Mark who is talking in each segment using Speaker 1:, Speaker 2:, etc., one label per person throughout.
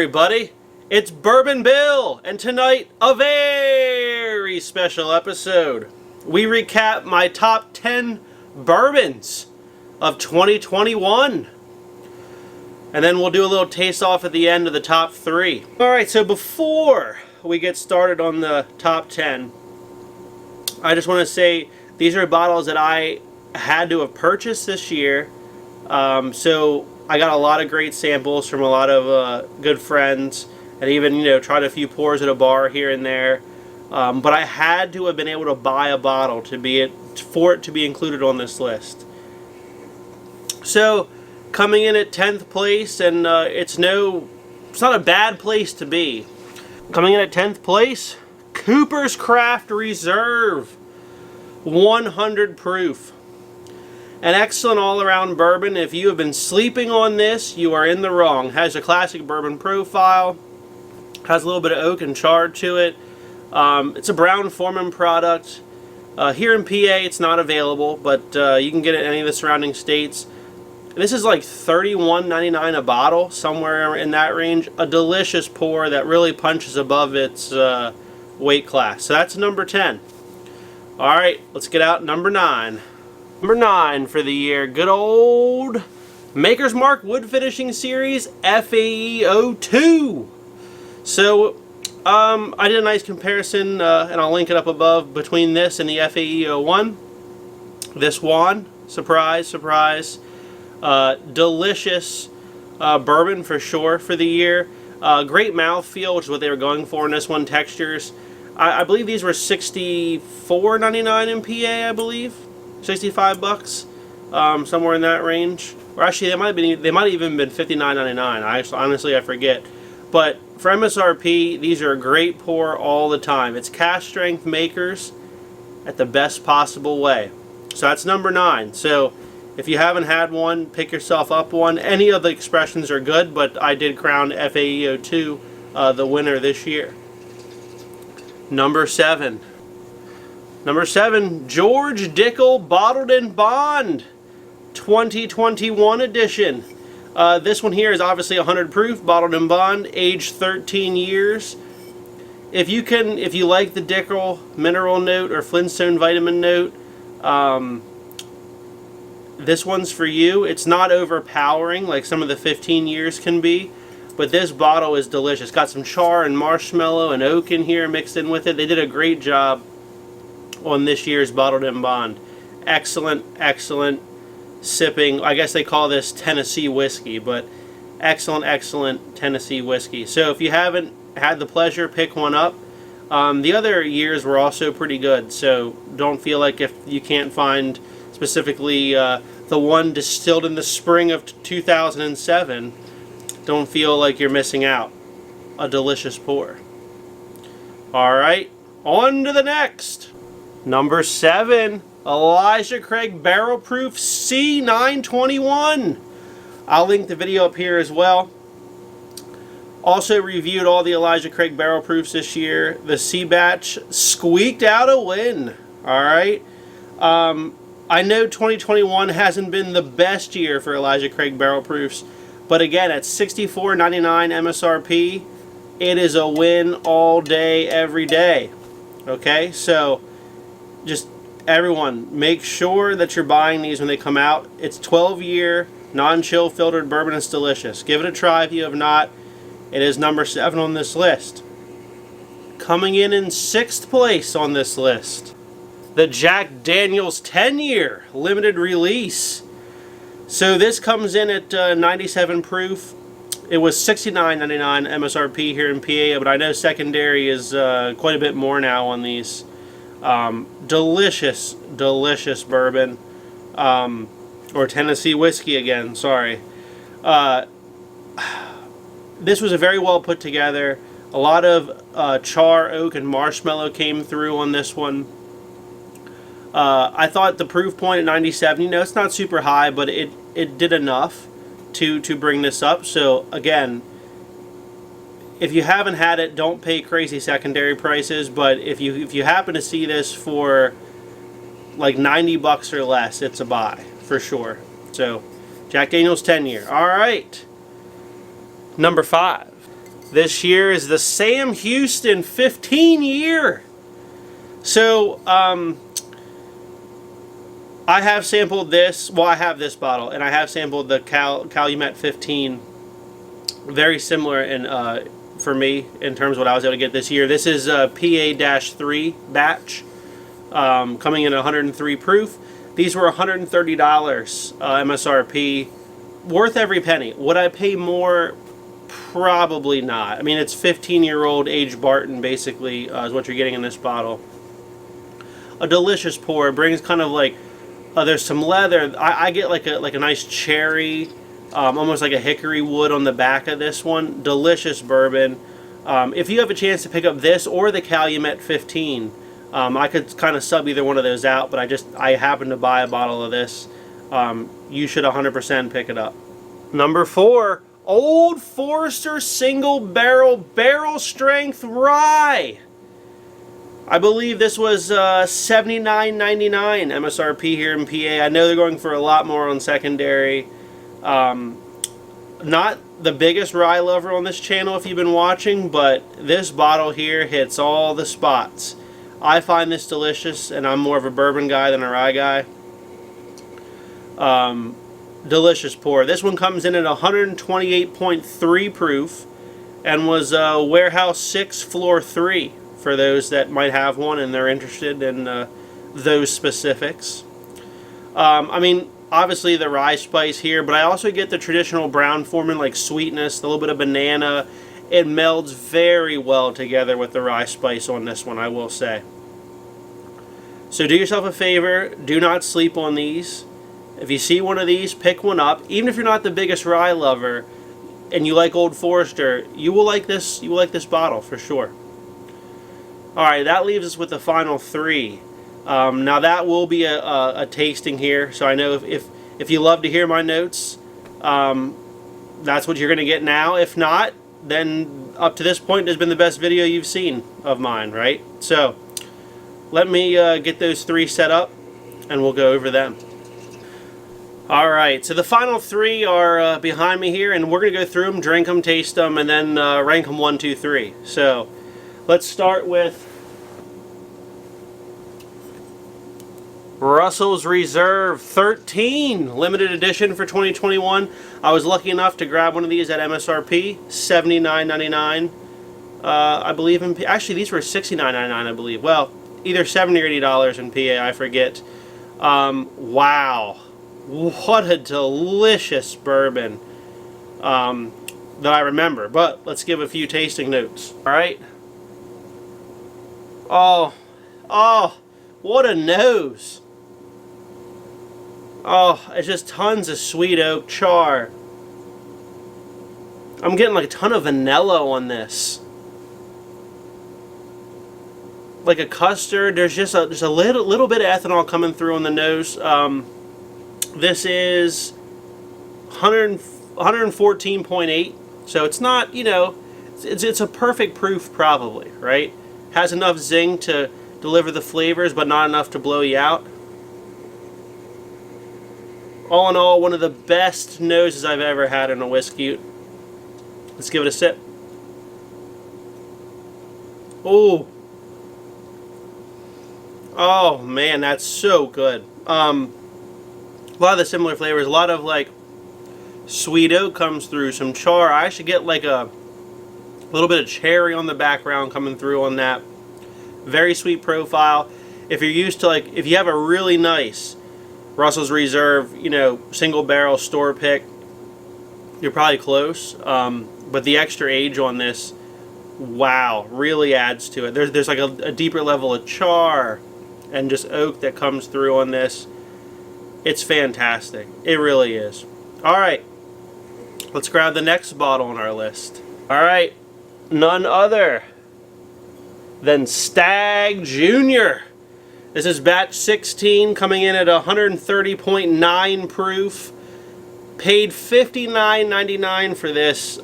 Speaker 1: everybody, it's Bourbon Bill, and tonight a very special episode. We recap my top 10 bourbons of 2021. And then we'll do a little taste off at the end of the top 3. Alright, so before we get started on the top 10, I just want to say these are bottles that I had to have purchased this year. So I got a lot of great samples from a lot of good friends, and even tried a few pours at a bar here and there. But I had to have been able to buy a bottle for it to be included on this list. So coming in at 10th place, and it's not a bad place to be. Coming in at 10th place, Cooper's Craft Reserve, 100 proof. An excellent all-around bourbon. If you have been sleeping on this, you are in the wrong. Has a classic bourbon profile. Has a little bit of oak and char to it. It's a Brown-Forman product. Here in PA, it's not available, but you can get it in any of the surrounding states. This is like $31.99 a bottle, somewhere in that range. A delicious pour that really punches above its weight class. So that's number 10. All right, let's get out number 9. Number 9 for the year, good old Maker's Mark Wood Finishing Series FAE02. So I did a nice comparison, and I'll link it up above, between this and the FAE01. This one, surprise, surprise, delicious bourbon for sure for the year. Great mouthfeel, which is what they were going for in this one. Textures. I believe these were $64.99 in PA, I believe. 65 bucks, somewhere in that range. Or actually, they might have even been $59.99. Honestly, I forget. But for MSRP, these are a great pour all the time. It's cask strength Makers at the best possible way. So that's number 9. So if you haven't had one, pick yourself up one. Any of the expressions are good, but I did crown FAE02 the winner this year. Number 7. Number 7, George Dickel Bottled in Bond 2021 edition. This one here is obviously 100 proof, bottled in bond, aged 13 years. If you like the Dickel mineral note or Flintstone vitamin note, this one's for you. It's not overpowering like some of the 15 years can be, but this bottle is delicious. Got some char and marshmallow and oak in here mixed in with it. They did a great job on this year's bottled in bond. Excellent, excellent sipping. I guess they call this Tennessee whiskey, but excellent, excellent Tennessee whiskey. So if you haven't had the pleasure, pick one up. The other years were also pretty good, so don't feel like if you can't find specifically the one distilled in the spring of 2007, don't feel like you're missing out. A delicious pour. Alright, on to the next. Number 7, Elijah Craig Barrel Proof C921. I'll link the video up here as well. Also reviewed all the Elijah Craig Barrel Proofs this year. The C batch squeaked out a win. Alright. I know 2021 hasn't been the best year for Elijah Craig Barrel Proofs, but again, at $64.99 MSRP, it is a win all day, every day. Okay, so just everyone, make sure that you're buying these when they come out. It's 12-year, non-chill filtered bourbon. It's delicious. Give it a try if you have not. It is number 7 on this list. Coming in 6th place on this list, the Jack Daniel's 10-year limited release. So this comes in at 97 proof. It was $69.99 MSRP here in PA, but I know secondary is quite a bit more now on these. Delicious, delicious bourbon, or Tennessee whiskey again, sorry. This was a very well put together. A lot of char, oak, and marshmallow came through on this one. I thought the proof point at 97, it's not super high, but it did enough to bring this up. So again, if you haven't had it, don't pay crazy secondary prices, but if you happen to see this for like 90 bucks or less, it's a buy for sure. So Jack Daniel's 10-year. All right. Number 5. This year is the Sam Houston 15 year. So, I have sampled this. Well, I have this bottle, and I have sampled the Calumet 15. Very similar in for me in terms of what I was able to get this year. This is a PA-3 batch, coming in at 103 proof. These were $130 MSRP, worth every penny. Would I pay more? Probably not. I mean, it's 15-year-old aged Barton, basically, is what you're getting in this bottle. A delicious pour. It brings kind of like, there's some leather. I get like a nice cherry, almost like a hickory wood on the back of this one. Delicious bourbon. If you have a chance to pick up this or the Calumet 15, I could kind of sub either one of those out, but I happened to buy a bottle of this. You should 100% pick it up. Number 4, Old Forester Single Barrel Strength Rye. I believe this was $79.99 MSRP here in PA. I know they're going for a lot more on secondary. Not the biggest rye lover on this channel if you've been watching, but this bottle here hits all the spots. I find this delicious, and I'm more of a bourbon guy than a rye guy. Delicious pour. This one comes in at 128.3 proof and was Warehouse 6, Floor 3. For those that might have one and they're interested in those specifics. I mean, obviously the rye spice here, but I also get the traditional Brown-Forman like sweetness, a little bit of banana. It melds very well together with the rye spice on this one, I will say. So do yourself a favor, do not sleep on these. If you see one of these, pick one up. Even if you're not the biggest rye lover and you like Old Forester, you will like this. You will like this bottle for sure. Alright, that leaves us with the final 3. Now that will be a tasting here, so I know if you love to hear my notes, that's what you're going to get now. If not, then up to this point has been the best video you've seen of mine, right? So, let me get those 3 set up, and we'll go over them. Alright, so the final 3 are behind me here, and we're going to go through them, drink them, taste them, and then rank them 1, 2, 3. So, let's start with Russell's Reserve 13, limited edition for 2021. I was lucky enough to grab one of these at MSRP, $79.99. I believe actually these were $69.99, I believe. Well, either $70 or $80 in PA, I forget. Wow, what a delicious bourbon that I remember. But let's give a few tasting notes. All right. Oh, what a nose. Oh, it's just tons of sweet oak char. I'm getting like a ton of vanilla on this. Like a custard. There's just a little bit of ethanol coming through on the nose. This is 114.8. So it's not, you know, it's a perfect proof probably, right? Has enough zing to deliver the flavors, but not enough to blow you out. All in all, one of the best noses I've ever had in a whiskey. Let's give it a sip. Oh. Oh man, that's so good. A lot of the similar flavors. A lot of like sweet oak comes through. Some char. I actually get like a little bit of cherry on the background coming through on that. Very sweet profile. If you're used to like, if you have a really nice Russell's Reserve, you know, single barrel store pick, you're probably close. But the extra age on this, wow, really adds to it. There's like a deeper level of char and just oak that comes through on this. It's fantastic. It really is. All right, let's grab the next bottle on our list. All right, none other than Stag Jr. This is batch 16 coming in at 130.9 proof. Paid $59.99 for this.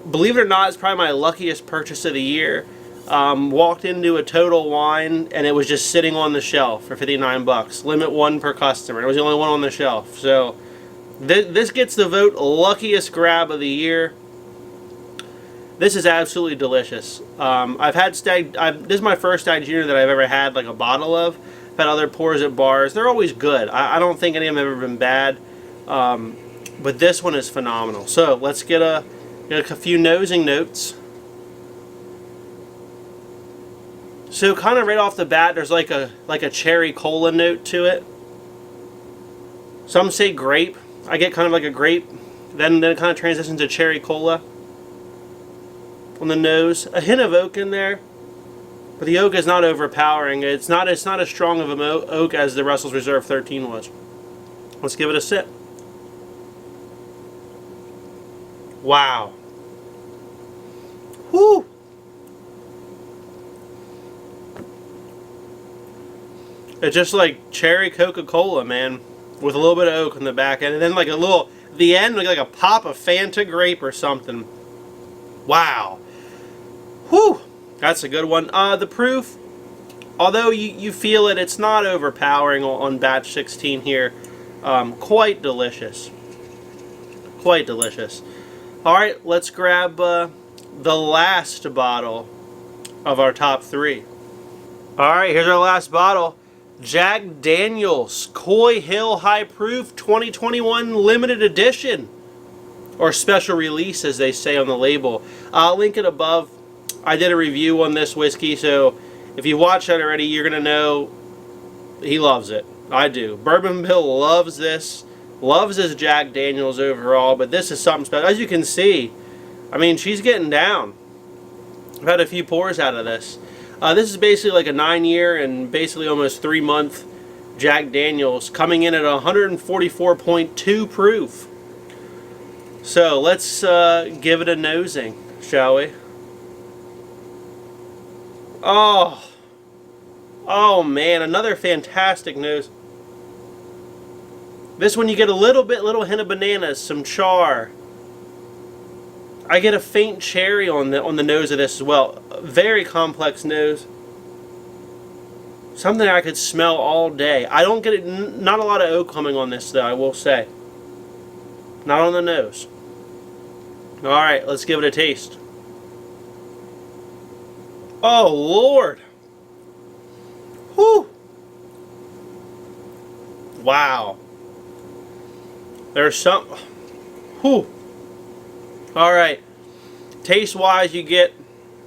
Speaker 1: Believe it or not, it's probably my luckiest purchase of the year. Walked into a Total Wine and it was just sitting on the shelf for 59 bucks. Limit 1 per customer. It was the only one on the shelf. So this gets the vote luckiest grab of the year. This is absolutely delicious. I've had this is my first Stag Junior that I've ever had like a bottle of. I've had other pours at bars. They're always good. I don't think any of them have ever been bad. But this one is phenomenal. So let's get a few nosing notes. So kind of right off the bat, there's like a cherry cola note to it. Some say grape. I get kind of like a grape. Then it kind of transitions to cherry cola on the nose. A hint of oak in there, but the oak is not overpowering. It's not as strong of an oak as the Russell's Reserve 13 was. Let's give it a sip. Wow. Whoo! It's just like cherry Coca-Cola, man, with a little bit of oak in the back end, and then like the end, like a pop of Fanta grape or something. Wow. Whew. That's a good one. The proof, although you feel it, it's not overpowering on batch 16 here. Quite delicious. Quite delicious. Alright, let's grab the last bottle of our top 3. Alright, here's our last bottle. Jack Daniel's Coy Hill High Proof 2021 Limited Edition. Or special release, as they say on the label. I'll link it above. I did a review on this whiskey, so if you watched that already, you're going to know he loves it. I do. Bourbon Bill loves this. Loves his Jack Daniel's overall, but this is something special. As you can see, I mean, she's getting down. I've had a few pours out of this. This is basically like a 9-year and basically almost 3-month Jack Daniel's, coming in at 144.2 proof. So let's give it a nosing, shall we? Oh man, another fantastic nose. This one you get a little hint of bananas, some char. I get a faint cherry on the nose of this as well. Very complex nose. Something I could smell all day. I don't get it. Not a lot of oak coming on this though, I will say. Not on the nose. All right, let's give it a taste. Oh Lord. Whew. Wow. There's some. Whew. Alright. Taste wise, you get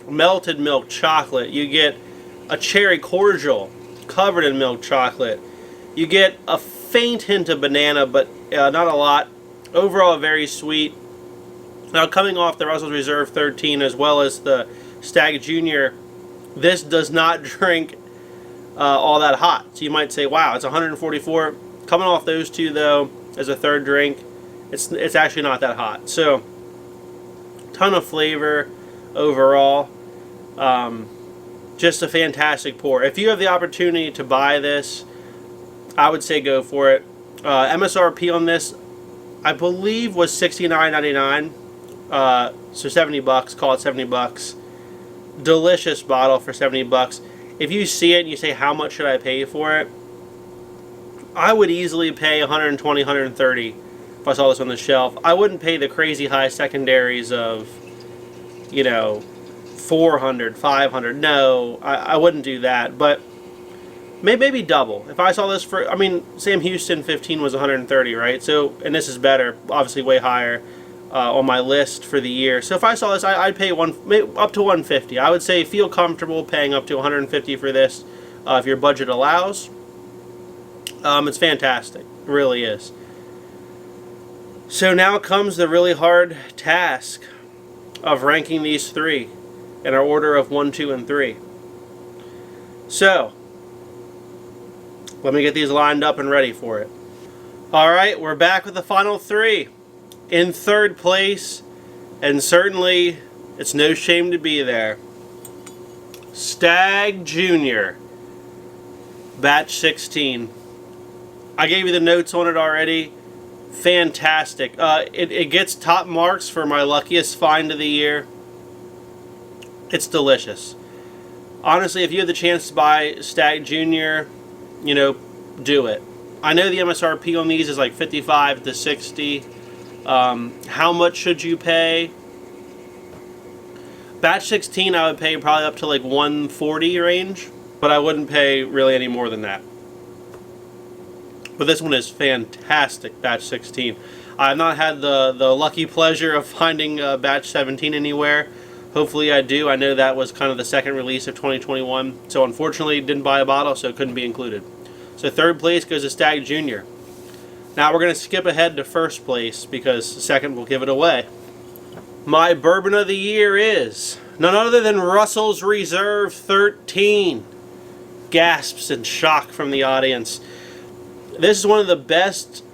Speaker 1: melted milk chocolate. You get a cherry cordial covered in milk chocolate. You get a faint hint of banana, but not a lot. Overall, very sweet. Now, coming off the Russell's Reserve 13 as well as the Stag Junior, this does not drink all that hot. So you might say, wow, it's 144. Coming off those two, though, as a third drink, it's actually not that hot. So, ton of flavor overall. Just a fantastic pour. If you have the opportunity to buy this, I would say go for it. MSRP on this, I believe, was $69.99. So $70, call it $70. Delicious bottle for $70. If you see it and you say, how much should I pay for it? I would easily pay $120, $130 if I saw this on the shelf. I wouldn't pay the crazy high secondaries of, you know, $400, $500. No, I wouldn't do that. But maybe double. If I saw this for, I mean, Sam Houston 15 was $130, right? So, and this is better, obviously way higher on my list for the year. So if I saw this, I'd pay up to $150. I would say feel comfortable paying up to $150 for this if your budget allows. It's fantastic. It really is. So now comes the really hard task of ranking these three in our order of 1, 2, and 3. So, let me get these lined up and ready for it. Alright, we're back with the final 3. In third place, and certainly it's no shame to be there, Stag Junior, batch 16. I gave you the notes on it already. Fantastic. It gets top marks for my luckiest find of the year. It's delicious. Honestly, if you have the chance to buy Stag Junior, you know, do it. I know the MSRP on these is like $55 to $60. How much should you pay? Batch 16 I would pay probably up to like 140 range, but I wouldn't pay really any more than that. But this one is fantastic, Batch 16. I've not had the lucky pleasure of finding Batch 17 anywhere. Hopefully I do. I know that was kind of the second release of 2021. So unfortunately didn't buy a bottle, so it couldn't be included. So third place goes to Stag Junior. Now we're going to skip ahead to first place because second will give it away. My bourbon of the year is none other than Russell's Reserve 13. Gasps and shock from the audience. This is one of the best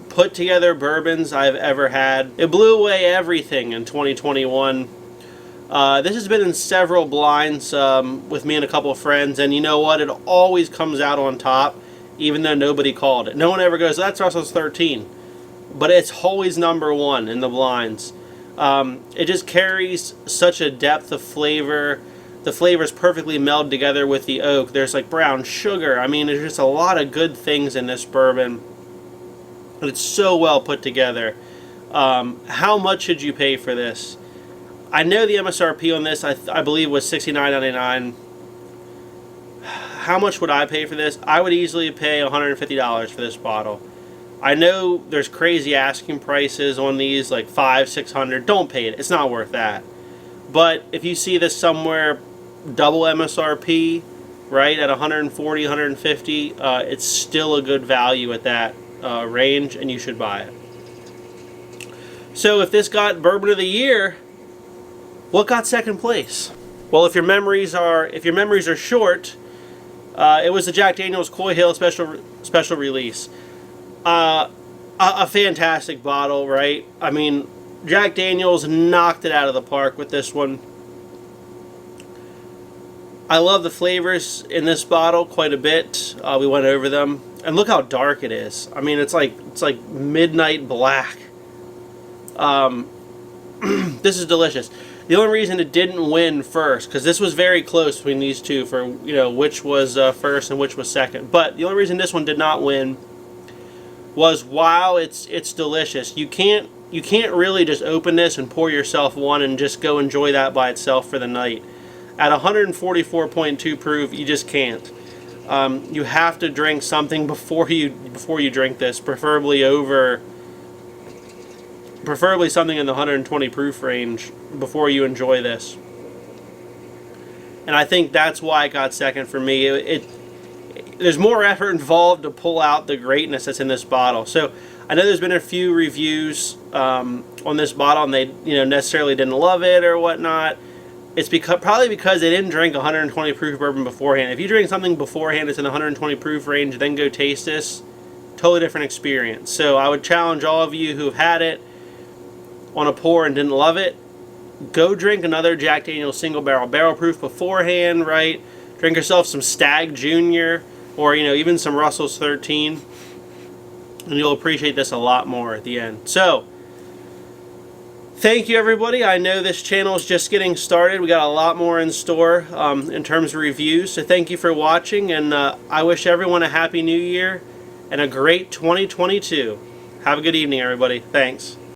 Speaker 1: put together bourbons I've ever had. It blew away everything in 2021. This has been in several blinds with me and a couple of friends, and you know what? It always comes out on top, even though nobody called it. No one ever goes, that's Russell's 13. But it's always number one in the blinds. It just carries such a depth of flavor. The flavors perfectly meld together with the oak. There's like brown sugar. I mean, there's just a lot of good things in this bourbon. And it's so well put together. How much should you pay for this? I know the MSRP on this, I believe, was $69.99. How much would I pay for this? I would easily pay $150 for this bottle. I know there's crazy asking prices on these, like $500, $600. Don't pay it. It's not worth that. But if you see this somewhere double MSRP, right, at $140, $150, it's still a good value at that range, and you should buy it. So if this got Bourbon of the Year, what got second place? Well, if your memories are short, it was the Jack Daniel's Coy Hill special release. A fantastic bottle, right? I mean, Jack Daniel's knocked it out of the park with this one. I love the flavors in this bottle quite a bit. We went over them, and look how dark it is. I mean, it's like midnight black. This is delicious. The only reason it didn't win first, because this was very close between these two for, you know, which was first and which was second. But the only reason this one did not win was, while it's delicious, you can't really just open this and pour yourself one and just go enjoy that by itself for the night. At 144.2 proof, you just can't. You have to drink something before you drink this, preferably something in the 120 proof range before you enjoy this. And I think that's why it got second for me. There's more effort involved to pull out the greatness that's in this bottle. So I know there's been a few reviews on this bottle, and they necessarily didn't love it or whatnot. It's probably because they didn't drink 120 proof bourbon beforehand. If you drink something beforehand that's in the 120 proof range, then go taste this, totally different experience. So I would challenge all of you who have had it on a pour and didn't love it, go drink another Jack Daniel's single barrel proof beforehand, right? Drink yourself some Stag Junior, or even some Russell's 13, and you'll appreciate this a lot more at the end. So thank you, everybody. I know this channel is just getting started. We got a lot more in store in terms of reviews, so thank you for watching, and I wish everyone a happy new year and a great 2022. Have a good evening, everybody. Thanks.